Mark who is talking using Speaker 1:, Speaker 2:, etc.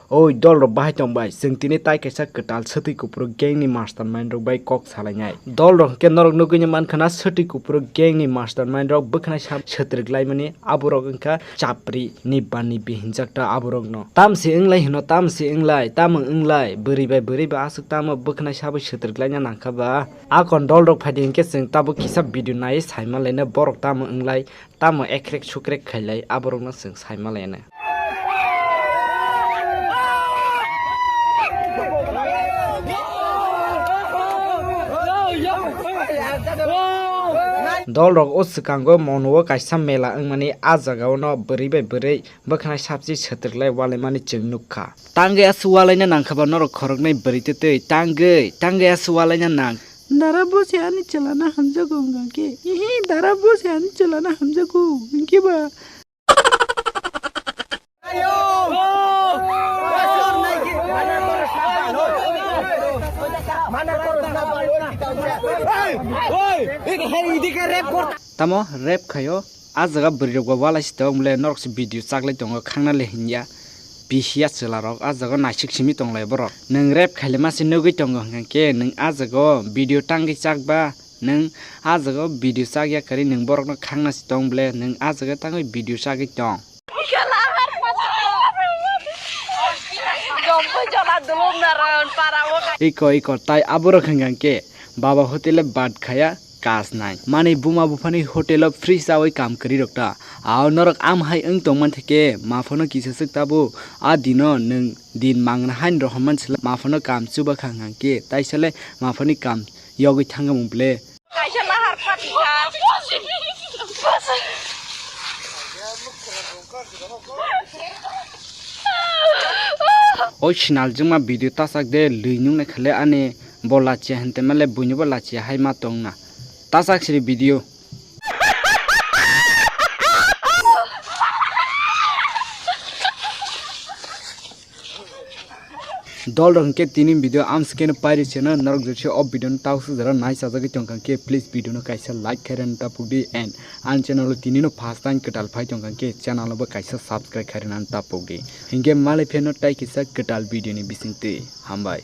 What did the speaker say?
Speaker 1: Oi dol rok bahai tong bai singtini tai kaisa Kwtal Swtwi Kupuru gang ni mastermind rok bai kok salainyai dol rok ke norok nugui man khana Swtwi Kupuru gang ni mastermind rok bwkhana sab chhotrik laimani aborok wngkha chapri NiBba NibBi hinjakta aborok no tamsi englai hino tamsi englai tamung englai bwri bai asuk tamo bwkhana sab chhotrik laina nangkha ba akon dol rok phadi hingke sing tabo kisa video nai saima laina borok tamung englai tamo ekrek sukrek khailai aborok no sing saima laina dol rok o swkango mono kaisa mela wngmani a jaga no bwri bai bwri bwkhana sabji chhotrirlai walaimani chung nukha tangai aswalaina nangkhaba norok khoroknai bwri tei tangai aswalaina nang dara bose ani chalana hamjago ngake dara bose ani chalana hamjago ngkiba tamo rap khayo a jaga bwri rok wala sito mle norok video chaklai tongo khangna le hinya bisia chelarok a jaga naisik simi tonglai borok nung rap khaile masi nugui tongo ngke nung a jaga video tangi chakba nung a jaga video chakya kari nung borok no khangna sitong ble nung a jaga tangi video chagi tong iko tai aborok hangke baba hotele bad khaya kas nai mani buma bufani hotel free sawai kam kari rokta aw norok am hai ung tongman theke mafono kisasuk tabu a dino nung din mangna hain rohman sla mafono kam chuba khangke taisale mafoni kam yogi thanga mumple kaisala har patika o chinal juma video tasak de luinung na khale ane bola che hante male buñu bola che hai ma tongna tasak sri video dol rong ke tini video am scan pairi chena narok joche of video taw su jara nai sajagi tongkang ke please video no kaisa like khairan tapudi and an channel tini no first time Kwtal phai tongkang ke channel bo kaisa subscribe khairan tapudi hinge male pheno tai kisa Kwtal video ni bisingte hambai